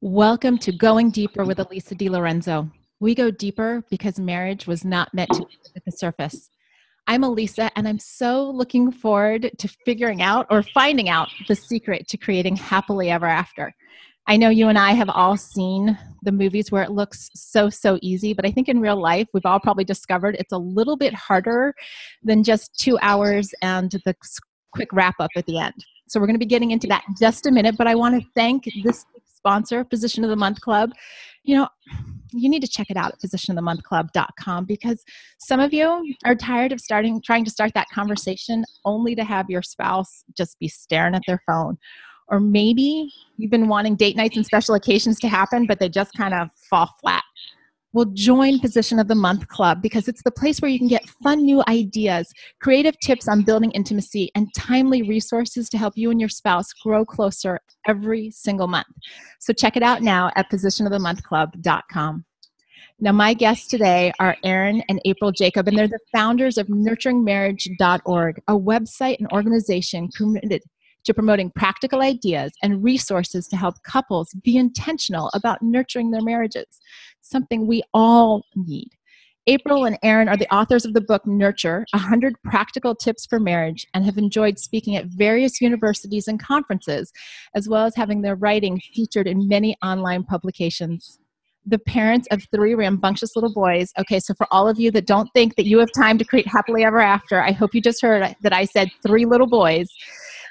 Welcome to Going Deeper with Elisa DiLorenzo. We go deeper because marriage was not meant to be at the surface. I'm Elisa, and I'm so looking forward to figuring out or finding out the secret to creating happily ever after. I know you and I have all seen the movies where it looks so easy, but I think in real life, we've all probably discovered it's a little bit harder than just 2 hours and the quick wrap up at the end. So we're going to be getting into that in just a minute, but I want to thank this sponsor, Physician of the Month Club. You know, you need to check it out at physicianofthemonthclub.com because some of you are tired of trying to start that conversation only to have your spouse just be staring at their phone. Or maybe you've been wanting date nights and special occasions to happen, but they just kind of fall flat. Well, join Physician of the Month Club because it's the place where you can get fun new ideas, creative tips on building intimacy, and timely resources to help you and your spouse grow closer every single month. So check it out now at physicianofthemonthclub.com. Now, my guests today are Aaron and April Jacob, and they're the founders of nurturingmarriage.org, a website and organization committed to promoting practical ideas and resources to help couples be intentional about nurturing their marriages, something we all need. April and Aaron are the authors of the book Nurture, 100 Practical Tips for Marriage, and have enjoyed speaking at various universities and conferences, as well as having their writing featured in many online publications. The parents of 3 rambunctious little boys. Okay, so for all of you that don't think that you have time to create happily ever after, I hope you just heard that I said 3 little boys.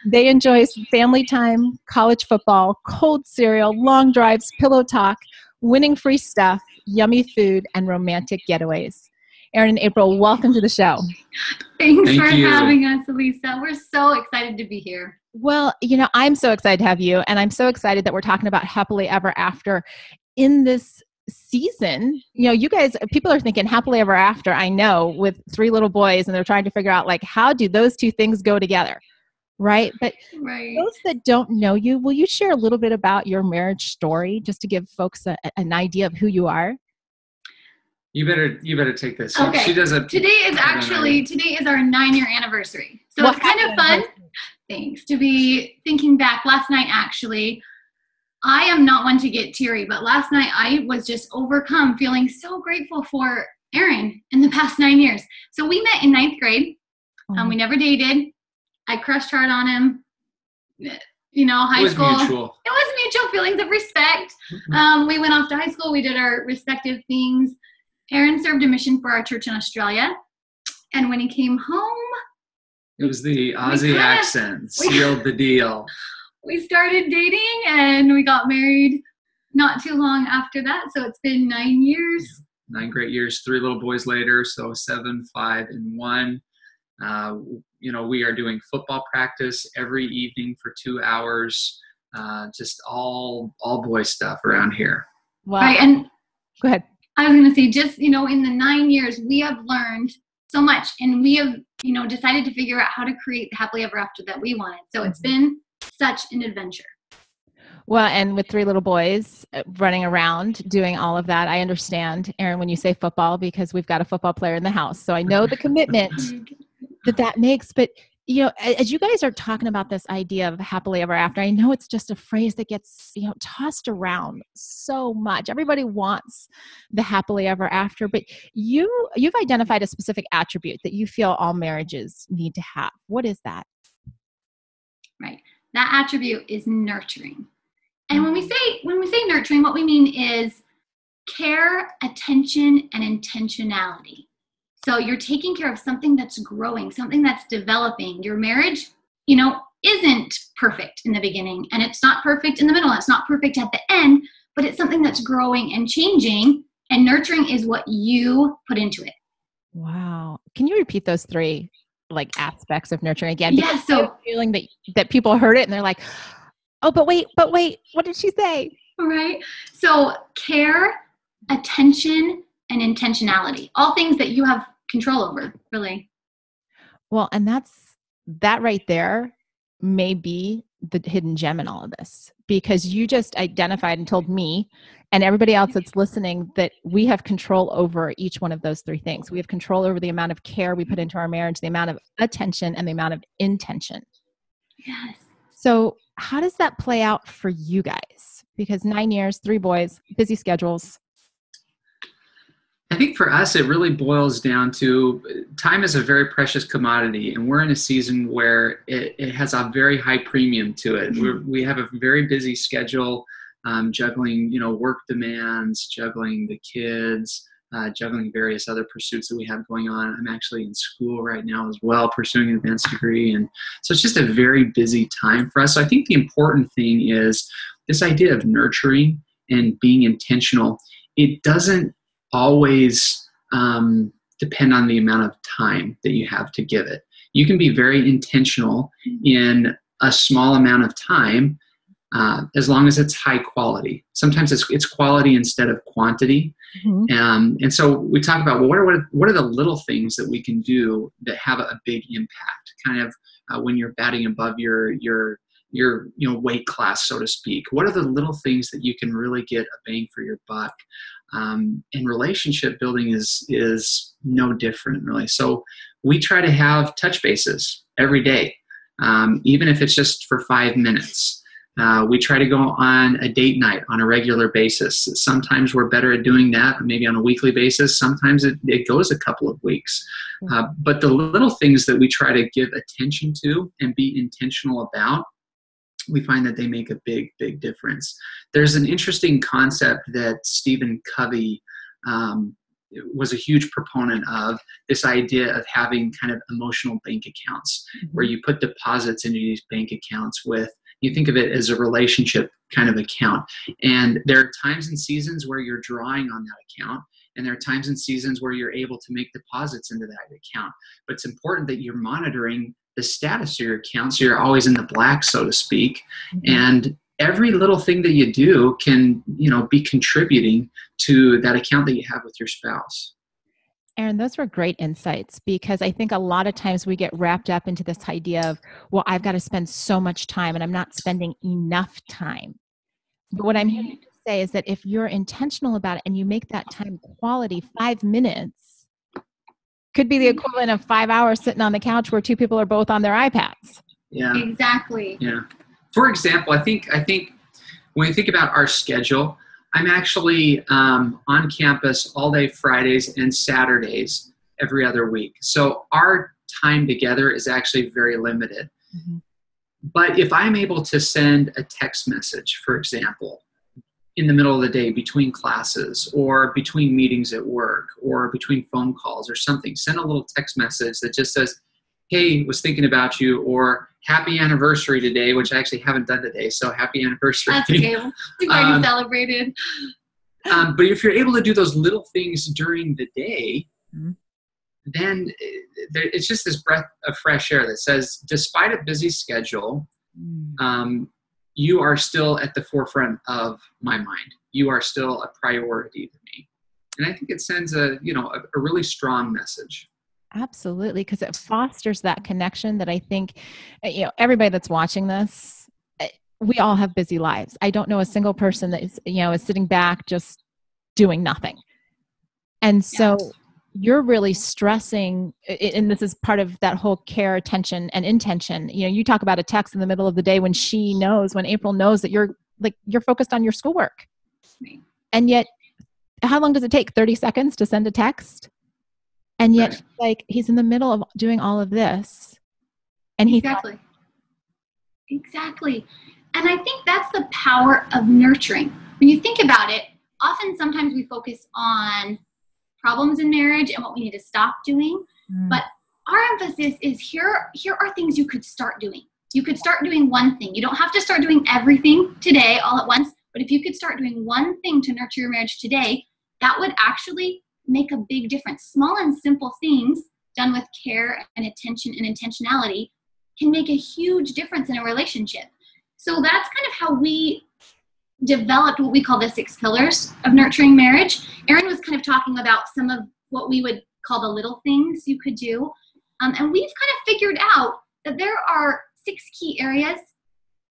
They enjoy family time, college football, cold cereal, long drives, pillow talk, winning free stuff, yummy food, and romantic getaways. Aaron and April, welcome to the show. Thanks for having us, Elisa. We're so excited to be here. Well, I'm so excited to have you, and I'm so excited that we're talking about happily ever after in this season. You guys, people are thinking happily ever after, I know, with 3 little boys, and they're trying to figure out, like, how do those 2 things go together? Right? But those that don't know you, will you share a little bit about your marriage story just to give folks an idea of who you are? You better take this. Okay. She does today is our 9-year anniversary. So it's kind of fun. Thanks. To be thinking back last night, actually, I am not one to get teary, but last night I was just overcome feeling so grateful for Aaron in the past 9 years. So we met in 9th grade. We never dated. I crushed hard on him, high school. Mutual. It was mutual, feelings of respect. We went off to high school. We did our respective things. Aaron served a mission for our church in Australia. And when he came home, it was the Aussie accent, sealed the deal. We started dating and we got married not too long after that. So it's been 9 years. 9 great years, 3 little boys later. So 7, 5, and 1. We are doing football practice every evening for 2 hours, just all boy stuff around here. Wow. Right, and go ahead. I was going to say, just, in the 9 years, we have learned so much, and we have, decided to figure out how to create the happily ever after that we wanted. So it's been such an adventure. Well, and with 3 little boys running around doing all of that, I understand, Aaron, when you say football, because we've got a football player in the house. So I know the commitment that makes. But, as you guys are talking about this idea of happily ever after, I know it's just a phrase that gets, tossed around so much. Everybody wants the happily ever after, but you've identified a specific attribute that you feel all marriages need to have. What is that? Right. That attribute is nurturing. And when we say nurturing, what we mean is care, attention, and intentionality. So you're taking care of something that's growing, something that's developing. Your marriage, isn't perfect in the beginning, and it's not perfect in the middle, and it's not perfect at the end, but it's something that's growing and changing, and nurturing is what you put into it. Wow. Can you repeat those 3 aspects of nurturing again? Yeah. So I'm feeling that people heard it and they're like, oh, but wait, what did she say? All right. So care, attention, and intentionality, all things that you have control over, really. Well, and that right there may be the hidden gem in all of this, because you just identified and told me and everybody else that's listening that we have control over each one of those 3 things. We have control over the amount of care we put into our marriage, the amount of attention, and the amount of intention. Yes. So how does that play out for you guys? Because 9 years, 3 boys, busy schedules. I think for us, it really boils down to time is a very precious commodity, and we're in a season where it has a very high premium to it. We have a very busy schedule, juggling, work demands, juggling the kids, juggling various other pursuits that we have going on. I'm actually in school right now as well, pursuing an advanced degree. And so it's just a very busy time for us. So I think the important thing is this idea of nurturing and being intentional. It doesn't always depend on the amount of time that you have to give it. You can be very intentional in a small amount of time, as long as it's high quality. Sometimes it's quality instead of quantity. Mm-hmm. And so we talk about, well, what are the little things that we can do that have a big impact, kind of when you're batting above your weight class, so to speak. What are the little things that you can really get a bang for your buck? And relationship building is no different, really. So we try to have touch bases every day, even if it's just for 5 minutes. We try to go on a date night on a regular basis. Sometimes we're better at doing that, maybe on a weekly basis. Sometimes it goes a couple of weeks. But the little things that we try to give attention to and be intentional about, we find that they make a big, big difference. There's an interesting concept that Stephen Covey was a huge proponent of, this idea of having kind of emotional bank accounts, where you put deposits into these bank accounts you think of it as a relationship kind of account. And there are times and seasons where you're drawing on that account, and there are times and seasons where you're able to make deposits into that account. But it's important that you're monitoring the status of your account, so you're always in the black, so to speak. Mm-hmm. And every little thing that you do can, be contributing to that account that you have with your spouse. Aaron, those were great insights, because I think a lot of times we get wrapped up into this idea of, well, I've got to spend so much time and I'm not spending enough time. But what I'm hearing you say is that if you're intentional about it and you make that time quality, 5 minutes could be the equivalent of 5 hours sitting on the couch where 2 people are both on their iPads. Yeah. Exactly. Yeah. For example, I think when you think about our schedule, I'm actually on campus all day Fridays and Saturdays every other week. So our time together is actually very limited. Mm-hmm. But if I'm able to send a text message, for example, in the middle of the day between classes or between meetings at work or between phone calls or something, send a little text message that just says, hey, was thinking about you, or happy anniversary today, which I actually haven't done today. So happy anniversary. That's okay. We've already celebrated. But if you're able to do those little things during the day, then it's just this breath of fresh air that says, despite a busy schedule, you are still at the forefront of my mind. You are still a priority to me. And I think it sends a really strong message. Absolutely, because it fosters that connection that I think, everybody that's watching this, we all have busy lives. I don't know a single person that is sitting back just doing nothing. And so you're really stressing, and this is part of that whole care, attention, and intention. You talk about a text in the middle of the day when April knows that you're focused on your schoolwork. Right. And yet, how long does it take? 30 seconds to send a text? And yet, he's in the middle of doing all of this. And Exactly. And I think that's the power of nurturing. When you think about it, sometimes we focus on problems in marriage and what we need to stop doing. But our emphasis is here are things you could start doing. You could start doing one thing. You don't have to start doing everything today all at once. But if you could start doing one thing to nurture your marriage today, that would actually make a big difference. Small and simple things done with care and attention and intentionality can make a huge difference in a relationship. So that's kind of how we developed what we call the 6 pillars of nurturing marriage. Aaron was kind of talking about some of what we would call the little things you could do. And we've kind of figured out that there are 6 key areas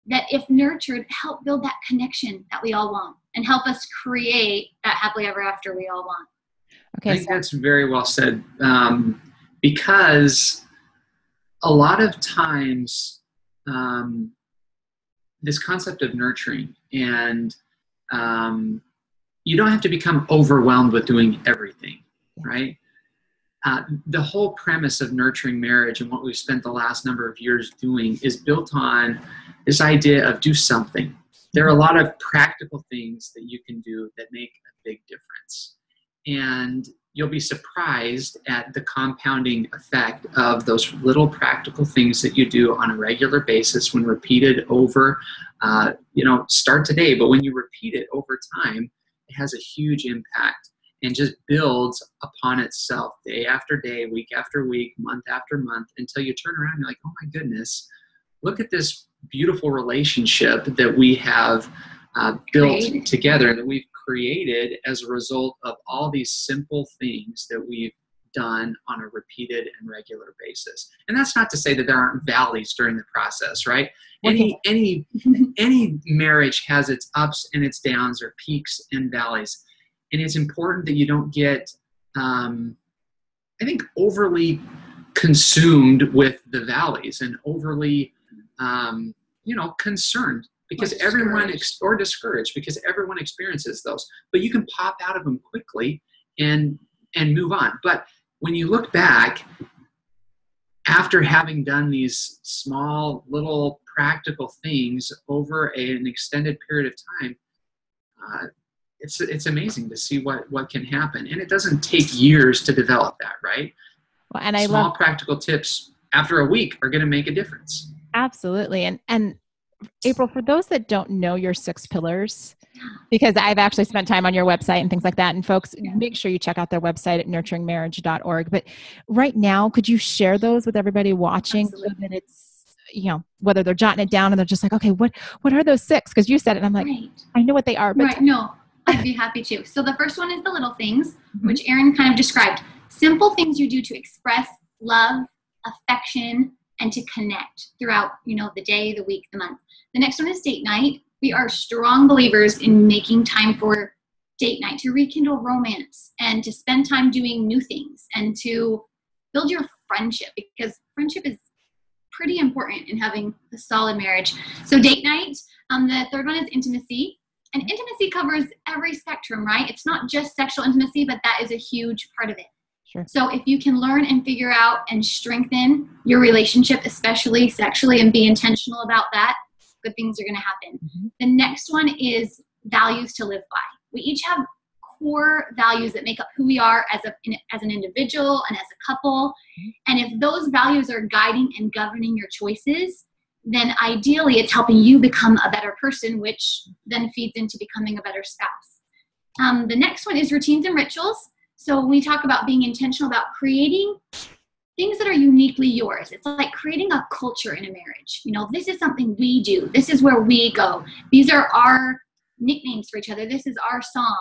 that, if nurtured, help build that connection that we all want and help us create that happily ever after we all want. Okay, I think that's very well said, because a lot of times this concept of nurturing, and you don't have to become overwhelmed with doing everything, right? The whole premise of nurturing marriage and what we've spent the last number of years doing is built on this idea of do something. There are a lot of practical things that you can do that make a big difference. And you'll be surprised at the compounding effect of those little practical things that you do on a regular basis when repeated over, start today, but when you repeat it over time, it has a huge impact and just builds upon itself day after day, week after week, month after month, until you turn around and you're like, oh my goodness, look at this beautiful relationship that we have built together, that we've created as a result of all these simple things that we've done on a repeated and regular basis. And that's not to say that there aren't valleys during the process, right? Any marriage has its ups and its downs, or peaks and valleys. And it's important that you don't get, overly consumed with the valleys and overly, concerned, because or discouraged, because everyone experiences those. But you can pop out of them quickly and move on. But when you look back, after having done these small little practical things over an extended period of time, it's amazing to see what can happen. And it doesn't take years to develop that, right? Well, and small practical tips after a week are going to make a difference. Absolutely. And April, for those that don't know your 6 pillars, because I've actually spent time on your website and things like that, and folks, make sure you check out their website at nurturingmarriage.org. But right now, could you share those with everybody watching? Absolutely. So that it's, whether they're jotting it down and they're just like, okay, what are those 6? Because you said it, and I'm like, I know what they are. But no, I'd be happy to. So the first one is the little things, which Erin kind of described. Simple things you do to express love, affection, and to connect throughout, the day, the week, the month. The next one is date night. We are strong believers in making time for date night, to rekindle romance and to spend time doing new things and to build your friendship, because friendship is pretty important in having a solid marriage. So date night. The third one is intimacy. And intimacy covers every spectrum, right? It's not just sexual intimacy, but that is a huge part of it. Sure. So if you can learn and figure out and strengthen your relationship, especially sexually, and be intentional about that, good things are going to happen. Mm-hmm. The next one is values to live by. We each have core values that make up who we are as an individual and as a couple. Mm-hmm. And if those values are guiding and governing your choices, then ideally it's helping you become a better person, which then feeds into becoming a better spouse. The next one is routines and rituals. So when we talk about being intentional about creating things that are uniquely yours, it's like creating a culture in a marriage. This is something we do. This is where we go. These are our nicknames for each other. This is our song.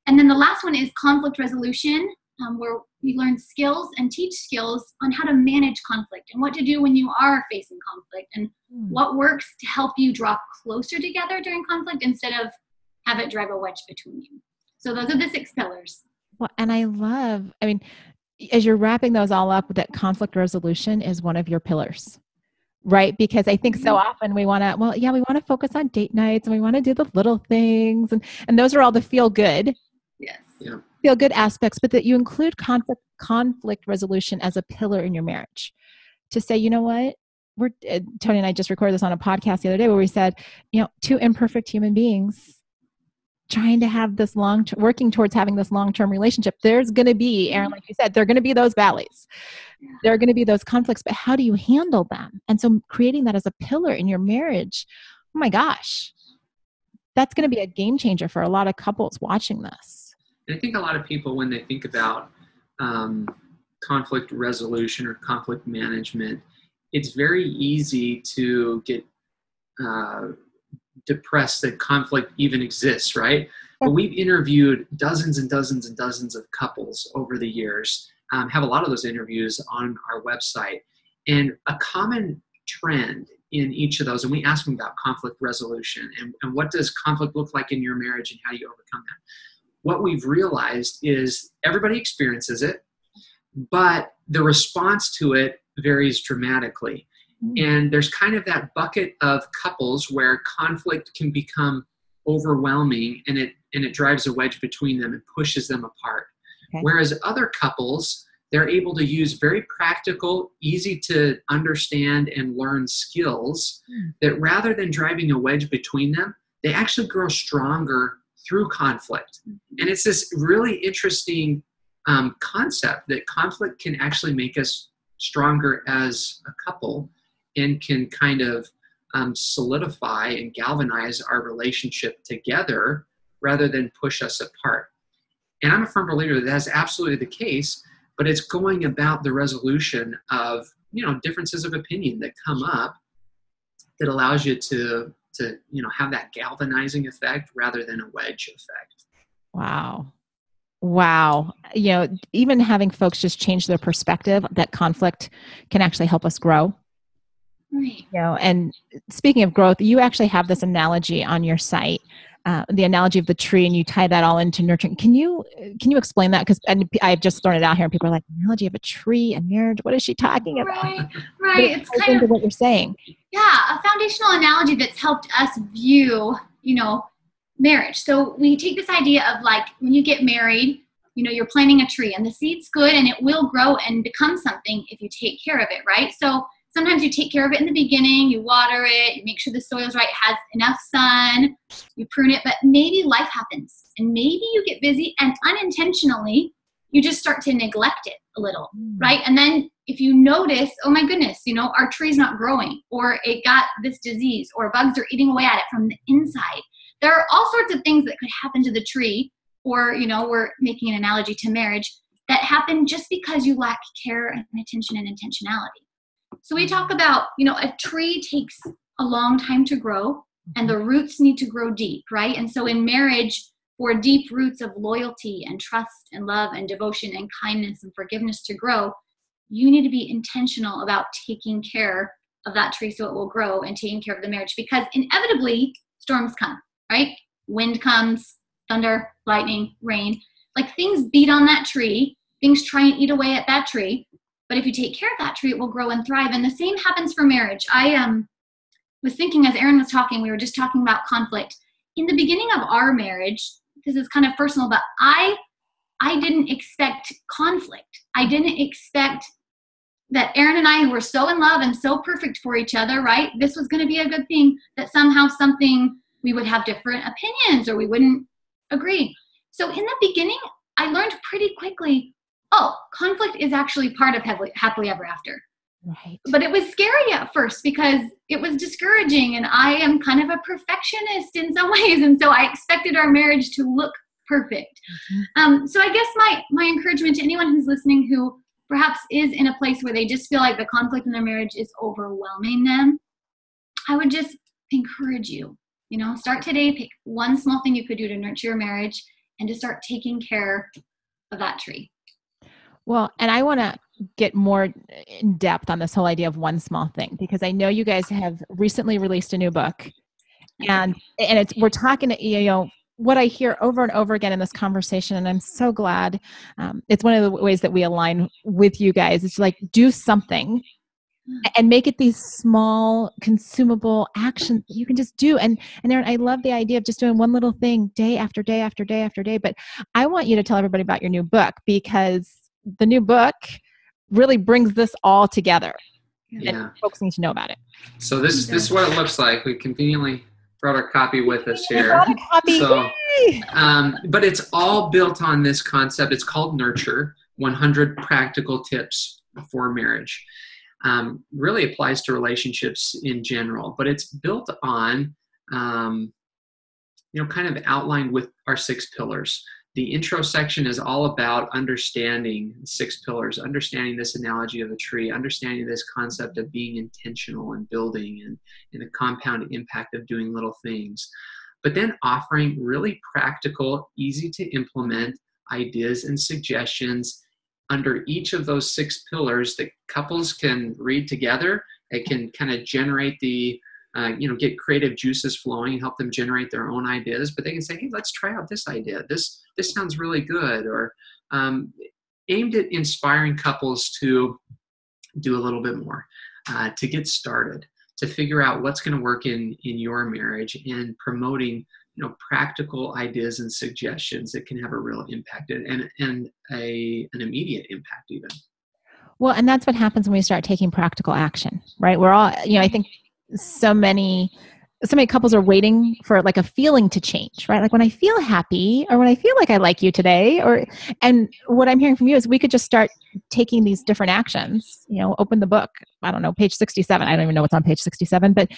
And then the last one is conflict resolution, where we learn skills and teach skills on how to manage conflict and what to do when you are facing conflict, and what works to help you draw closer together during conflict instead of have it drive a wedge between you. So those are the 6 pillars. Well, and as you're wrapping those all up, that conflict resolution is one of your pillars, right? Because I think so often we want to focus on date nights and we want to do the little things. And those are all the feel good. Yes. Yeah. Feel good aspects, but that you include conflict resolution as a pillar in your marriage, to say, you know what, Tony and I just recorded this on a podcast the other day where we said, 2 imperfect human beings trying to have this working towards having this long-term relationship. There's going to be, Erin, like you said, there are going to be those valleys. Yeah. There are going to be those conflicts, but how do you handle them? And so creating that as a pillar in your marriage, oh my gosh, that's going to be a game changer for a lot of couples watching this. And I think a lot of people, when they think about conflict resolution or conflict management, it's very easy to get depressed that conflict even exists, right? But we've interviewed dozens and dozens and dozens of couples over the years, have a lot of those interviews on our website. And a common trend in each of those, and we ask them about conflict resolution and what does conflict look like in your marriage and how do you overcome that? What we've realized is everybody experiences it, but the response to it varies dramatically. And there's kind of that bucket of couples where conflict can become overwhelming, and it drives a wedge between them and pushes them apart. Okay. Whereas other couples, they're able to use very practical, easy to understand and learn skills that rather than driving a wedge between them, they actually grow stronger through conflict. And it's this really interesting concept that conflict can actually make us stronger as a couple and can kind of solidify and galvanize our relationship together rather than push us apart. And I'm a firm believer that that's absolutely the case, but it's going about the resolution of, differences of opinion that come up that allows you to have that galvanizing effect rather than a wedge effect. Wow. Even having folks just change their perspective that conflict can actually help us grow. Right. And speaking of growth, you actually have this analogy on your site, the analogy of the tree, and you tie that all into nurturing. Can you explain that? Because I've just thrown it out here, and people are like, analogy of a tree and marriage. What is she talking about? Right. It's kind of what you're saying. Yeah, a foundational analogy that's helped us view, marriage. So we take this idea of like when you get married, you're planting a tree, and the seed's good, and it will grow and become something if you take care of it, right? So sometimes you take care of it in the beginning, you water it, you make sure the soil's right, has enough sun, you prune it, but maybe life happens and maybe you get busy and unintentionally you just start to neglect it a little, right? And then if you notice, oh my goodness, our tree's not growing, or it got this disease, or bugs are eating away at it from the inside. There are all sorts of things that could happen to the tree, or, we're making an analogy to marriage, that happen just because you lack care and attention and intentionality. So we talk about, a tree takes a long time to grow, and the roots need to grow deep, right? And so in marriage, for deep roots of loyalty and trust and love and devotion and kindness and forgiveness to grow, you need to be intentional about taking care of that tree so it will grow, and taking care of the marriage, because inevitably storms come, right? Wind comes, thunder, lightning, rain, like things beat on that tree, things try and eat away at that tree. But if you take care of that tree, it will grow and thrive. And the same happens for marriage. I was thinking as Erin was talking, we were just talking about conflict. In the beginning of our marriage, this is kind of personal, but I didn't expect conflict. I didn't expect that Erin and I, who were so in love and so perfect for each other, right? This was going to be a good thing, that somehow we would have different opinions or we wouldn't agree. So in the beginning, I learned pretty quickly, conflict is actually part of happily ever after. Right. But it was scary at first because it was discouraging, and I am kind of a perfectionist in some ways, and so I expected our marriage to look perfect. So I guess my encouragement to anyone who's listening who perhaps is in a place where they just feel like the conflict in their marriage is overwhelming them, I would just encourage you, start today, pick one small thing you could do to nurture your marriage and to start taking care of that tree. Well, and I want to get more in depth on this whole idea of one small thing, because I know you guys have recently released a new book, and we're talking to, what I hear over and over again in this conversation, and I'm so glad. It's one of the ways that we align with you guys. It's like, do something and make it these small consumable actions that you can just do. And Erin, I love the idea of just doing one little thing day after day after day after day. But I want you to tell everybody about your new book, because the new book really brings this all together. Yeah. And folks need to know about it. So this is what it looks like. We conveniently brought our copy with us here. Brought a copy. So, but it's all built on this concept. It's called Nurture, 100 Practical Tips for Marriage. Really applies to relationships in general, but it's built on, kind of outlined with our 6 pillars. The intro section is all about understanding 6 pillars, understanding this analogy of a tree, understanding this concept of being intentional and building, and the compound impact of doing little things. But then offering really practical, easy to implement ideas and suggestions under each of those 6 pillars that couples can read together. It can kind of generate the get creative juices flowing and help them generate their own ideas. But they can say, hey, let's try out this idea. This sounds really good. Or aimed at inspiring couples to do a little bit more. to get started, to figure out what's going to work in your marriage, and promoting, practical ideas and suggestions that can have a real impact and an immediate impact even. Well, and that's what happens when we start taking practical action, right? We're all, I think so many couples are waiting for like a feeling to change, right? Like when I feel happy or when I feel like I like you today, and what I'm hearing from you is we could just start taking these different actions, open the book, I don't know, page 67. I don't even know what's on page 67, but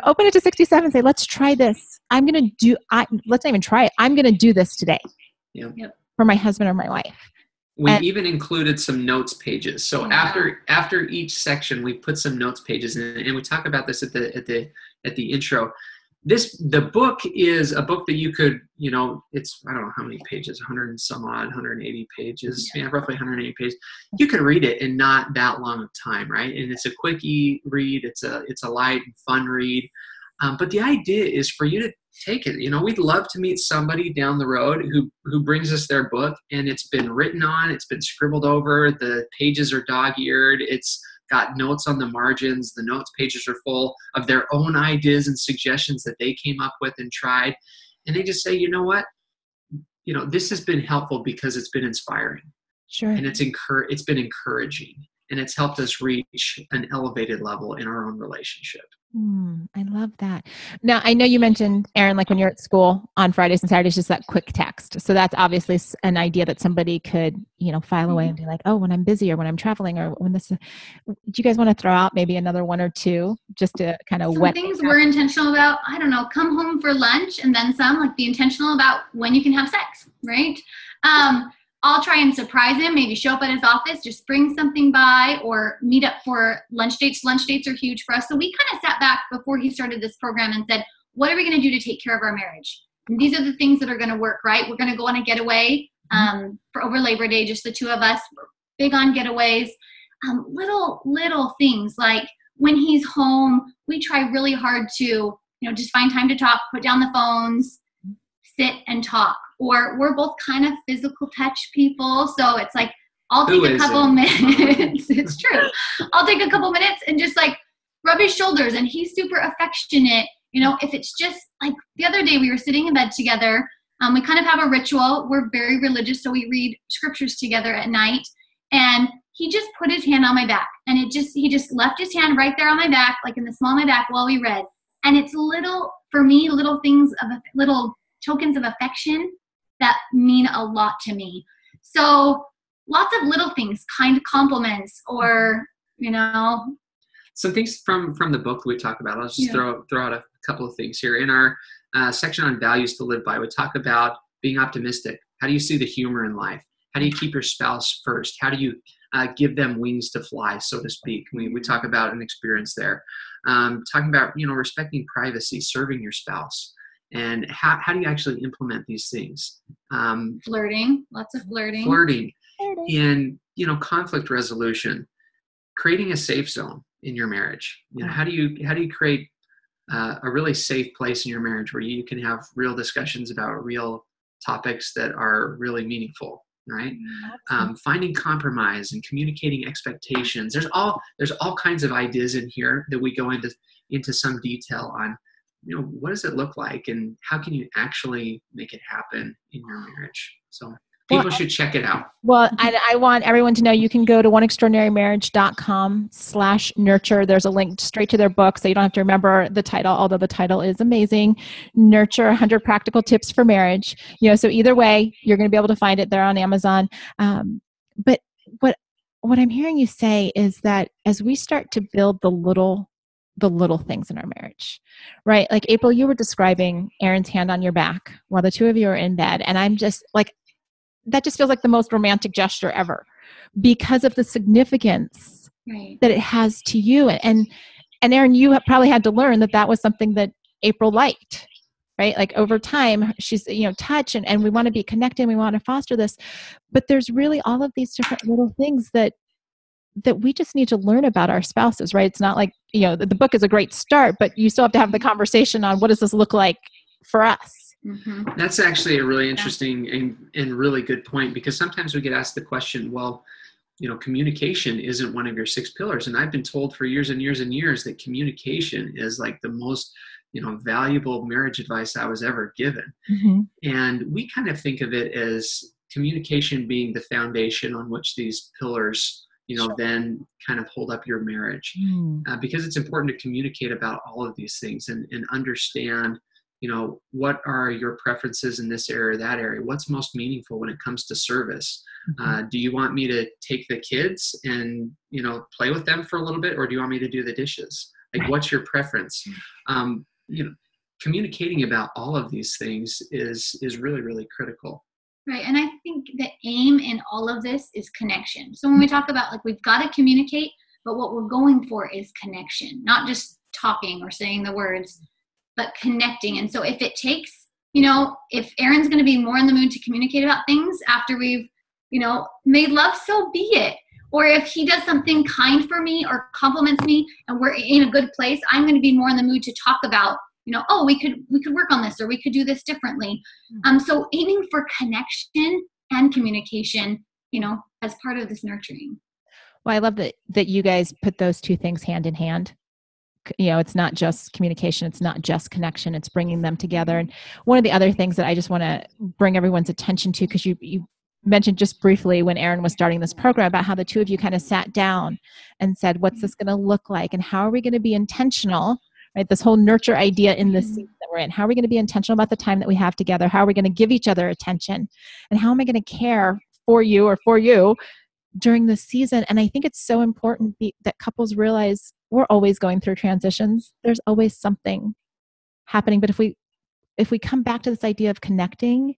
open it to 67 and say, let's try this. Let's not even try it. I'm going to do this today for my husband or my wife. We even included some notes pages. So after each section, we put some notes pages in, and we talk about this at the intro. The book is a book that you could, it's, I don't know how many pages, 100 and some odd, 180 pages, roughly 180 pages. You could read it in not that long of time, right? And it's a quickie read. It's a light and fun read. But the idea is for you to take it. We'd love to meet somebody down the road who brings us their book, and it's been written on, it's been scribbled over, the pages are dog-eared, it's got notes on the margins, the notes pages are full of their own ideas and suggestions that they came up with and tried. And they just say, you know what? This has been helpful because it's been inspiring. Sure. And it's been encouraging. And it's helped us reach an elevated level in our own relationship. I love that. Now, I know you mentioned, Erin, like when you're at school on Fridays and Saturdays, just that quick text. So that's obviously an idea that somebody could, file away and be like, oh, when I'm busy or when I'm traveling or when this. Do you guys want to throw out maybe another one or two just to kind of wet things we're intentional about? I don't know, come home for lunch and then some, like be intentional about when you can have sex, right? I'll try and surprise him, maybe show up at his office, just bring something by or meet up for lunch dates. Lunch dates are huge for us. So we kind of sat back before he started this program and said, what are we going to do to take care of our marriage? And these are the things that are going to work, right? We're going to go on a getaway for over Labor Day, just the two of us. We're big on getaways. Little things like when he's home, we try really hard to, just find time to talk, put down the phones, sit and talk. Or we're both kind of physical touch people. So it's like, I'll take a couple minutes. It's true. I'll take a couple minutes and just like rub his shoulders, and he's super affectionate. If it's just like the other day we were sitting in bed together, we kind of have a ritual. We're very religious. So we read scriptures together at night, and he just put his hand on my back, and he just left his hand right there on my back, like in the small of my back while we read. And it's little things of little tokens of affection that mean a lot to me. So lots of little things, kind compliments, or, Some things from the book that we talk about. I'll just throw out a couple of things here. In our section on values to live by, we talk about being optimistic. How do you see the humor in life? How do you keep your spouse first? How do you give them wings to fly, so to speak? We talk about an experience there. Talking about, respecting privacy, serving your spouse. And how do you actually implement these things? Flirting, lots of flirting. Flirting. And, conflict resolution, creating a safe zone in your marriage. How do you create a really safe place in your marriage where you can have real discussions about real topics that are really meaningful, right? Finding compromise and communicating expectations. There's all kinds of ideas in here that we go into some detail on. What does it look like, and how can you actually make it happen in your marriage? So people should check it out. Well, I want everyone to know you can go to oneextraordinarymarriage.com/nurture. There's a link straight to their book, so you don't have to remember the title, although the title is amazing. Nurture 100 Practical Tips for Marriage. So either way, you're going to be able to find it there on Amazon. But what I'm hearing you say is that as we start to build the little things in our marriage, right? Like April, you were describing Erin's hand on your back while the two of you are in bed. And I'm just like, that just feels like the most romantic gesture ever because of the significance that it has to you. And Erin, you probably had to learn that was something that April liked, right? Like over time, she's, touch and we want to be connected. We want to foster this, but there's really all of these different little things that we just need to learn about our spouses, right? It's not like, the book is a great start, but you still have to have the conversation on what does this look like for us? Mm-hmm. That's actually a really interesting and really good point, because sometimes we get asked the question, well, communication isn't one of your 6 pillars. And I've been told for years and years and years that communication is like the most, valuable marriage advice I was ever given. Mm-hmm. And we kind of think of it as communication being the foundation on which these pillars, then kind of hold up your marriage. Because it's important to communicate about all of these things and understand, what are your preferences in this area or that area? What's most meaningful when it comes to service? Mm-hmm. Do you want me to take the kids and, play with them for a little bit, or do you want me to do the dishes? Like, what's your preference? Communicating about all of these things is really, really critical. Right. And I think the aim in all of this is connection. So when we talk about, like, we've got to communicate, but what we're going for is connection, not just talking or saying the words, but connecting. And so if it takes, if Aaron's going to be more in the mood to communicate about things after we've, made love, so be it. Or if he does something kind for me or compliments me and we're in a good place, I'm going to be more in the mood to talk about, we could work on this, or we could do this differently. So aiming for connection and communication, as part of this nurturing. Well, I love that you guys put those two things hand in hand. It's not just communication, it's not just connection, it's bringing them together. And one of the other things that I just want to bring everyone's attention to, because you mentioned just briefly when Aaron was starting this program about how the two of you kind of sat down and said, what's this going to look like? And how are we going to be intentional, right? This whole nurture idea in this season that we're in. How are we going to be intentional about the time that we have together? How are we going to give each other attention? And how am I going to care for you during this season? And I think it's so important that couples realize we're always going through transitions. There's always something happening. But if we come back to this idea of connecting,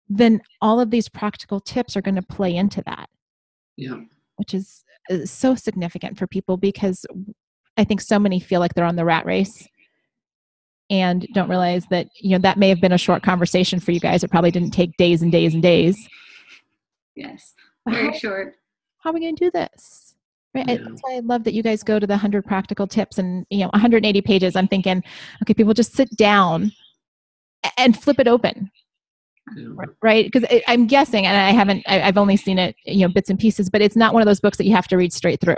then all of these practical tips are going to play into that. Yeah. Which is so significant for people, because I think so many feel like they're on the rat race and don't realize that, that may have been a short conversation for you guys. It probably didn't take days and days and days. Yes. Very short. How are we going to do this? Right? Yeah. That's why I love that you guys go to the 100 practical tips and, 180 pages. I'm thinking, okay, people just sit down and flip it open. Yeah. Right? Because I'm guessing, and I've only seen it, bits and pieces, but it's not one of those books that you have to read straight through.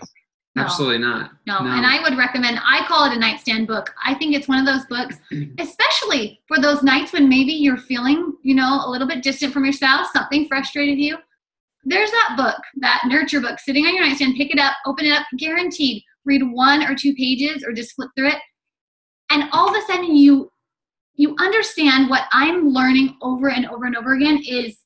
No. Absolutely not. No. And I would recommend, I call it a nightstand book. I think it's one of those books, especially for those nights when maybe you're feeling, a little bit distant from your spouse, something frustrated you. There's that book, that nurture book, sitting on your nightstand. Pick it up, open it up, guaranteed. Read 1 or 2 pages or just flip through it. And all of a sudden you understand what I'm learning over and over and over again is,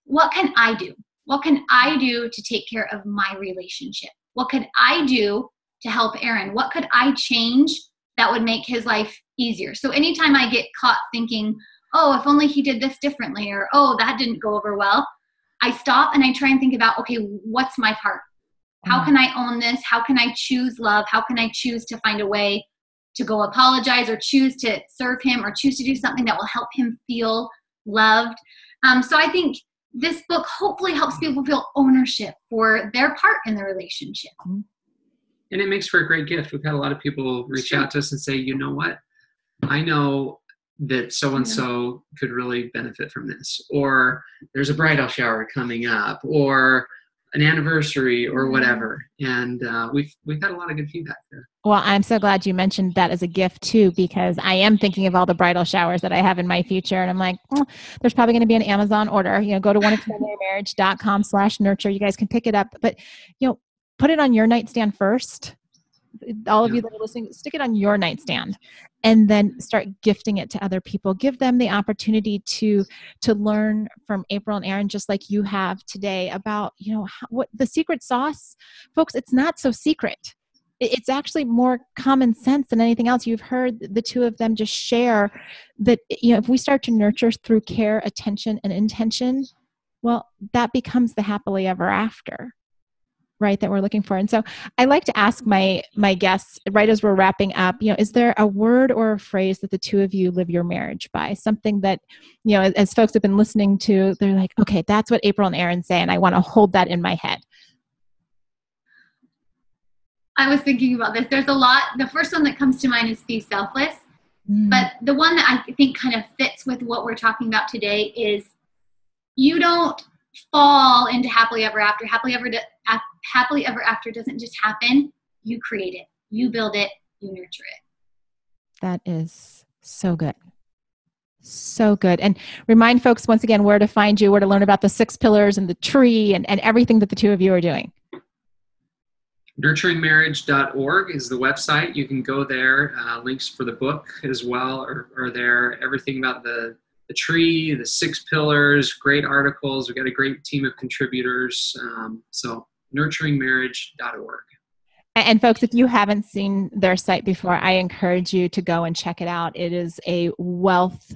what can I do? What can I do to take care of my relationship? What could I do to help Aaron? What could I change that would make his life easier? So anytime I get caught thinking, oh, if only he did this differently, or, oh, that didn't go over well, I stop and I try and think about, okay, what's my part? How can I own this? How can I choose love? How can I choose to find a way to go apologize, or choose to serve him, or choose to do something that will help him feel loved? So I think this book hopefully helps people feel ownership for their part in the relationship. And it makes for a great gift. We've had a lot of people reach out to us and say, you know what? I know that so-and-so could really benefit from this. Or there's a bridal shower coming up, or an anniversary, or whatever. And we've had a lot of good feedback there. Well, I'm so glad you mentioned that as a gift too, because I am thinking of all the bridal showers that I have in my future. And I'm like, there's probably going to be an Amazon order, go to oneextraordinarymarriage.com/nurture. You guys can pick it up, but, put it on your nightstand first. All of you that are listening, stick it on your nightstand and then start gifting it to other people. Give them the opportunity to learn from April and Aaron, just like you have today, about, what the secret sauce, folks. It's not so secret. It's actually more common sense than anything else. You've heard the two of them just share that, if we start to nurture through care, attention, and intention, well, that becomes the happily ever after, right, that we're looking for. And so I like to ask my guests, right as we're wrapping up, is there a word or a phrase that the two of you live your marriage by? Something that, as folks have been listening to, they're like, okay, that's what April and Aaron say, and I want to hold that in my head. I was thinking about this. There's a lot. The first one that comes to mind is be selfless. But the one that I think kind of fits with what we're talking about today is, you don't fall into happily ever after. Happily ever after doesn't just happen. You create it, you build it, you nurture it. That is so good. So good. And remind folks once again where to find you, where to learn about the 6 pillars and the tree and everything that the two of you are doing. Nurturingmarriage.org is the website. You can go there. Links for the book as well are there. Everything about the tree, the 6 pillars, great articles. We've got a great team of contributors. So nurturingmarriage.org. And folks, if you haven't seen their site before, I encourage you to go and check it out. It is a wealth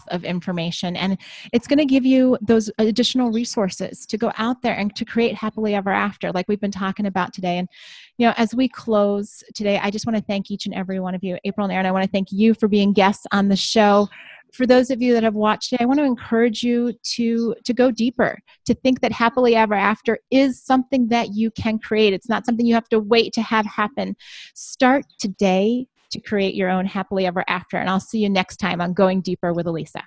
of information, and it's going to give you those additional resources to go out there and to create happily ever after, like we've been talking about today. And as we close today, I just want to thank each and every one of you. April and Aaron, I want to thank you for being guests on the show. For those of you that have watched it, I want to encourage you to go deeper, to think that happily ever after is something that you can create. It's not something you have to wait to have happen. Start today to create your own happily ever after. And I'll see you next time on Going Deeper with Elisa.